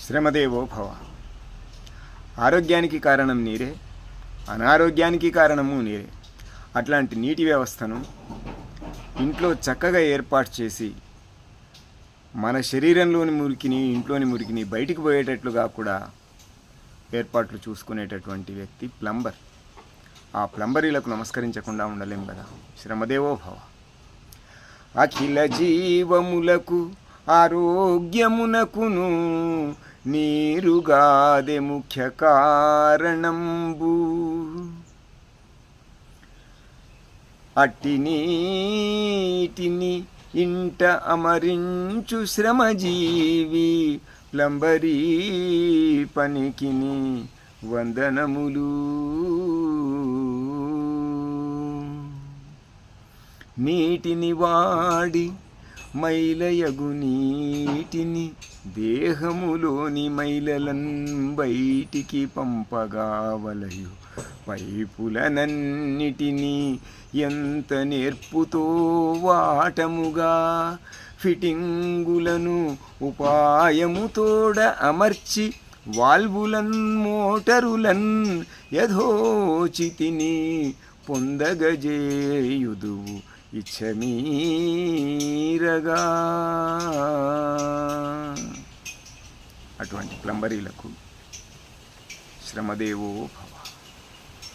శ్రమదేవో భవ. ఆరోగ్యానికి కారణం నీరే, అనారోగ్యానికి కారణము నీరే. అట్లాంటి నీటి వ్యవస్థను ఇంట్లో చక్కగా ఏర్పాటు చేసి మన శరీరంలోని మురికిని, ఇంట్లోని మురికిని బయటికి పోయేటట్లుగా కూడా ఏర్పాట్లు చూసుకునేటటువంటి వ్యక్తి ప్లంబర్. ఆ ప్లంబరీలకు నమస్కరించకుండా ఉండలేం కదా. శ్రమదేవో భవ. అఖిల జీవములకు ఆరోగ్యమునకును నీరుగాదే ముఖ్య కారణంబు. అట్టి నీటిని ఇంట అమరించు శ్రమజీవి ప్లంబరీ పనికిని వందనములు. నీటిని వాడి మైలయగు నీటిని దేహములోని మైలలన్ బయటికి పంపగావలయు పైపులనన్నిటినీ ఎంత నేర్పుతో వాటముగా ఫిటింగులను ఉపాయముతోడ అమర్చి వాల్వులన్ మోటరులన్ యథోచితిని పొందగజేయుదువు ఇచ్చమీరగా. అటువంటి ప్లంబరీలకు శ్రమదేవో భవ.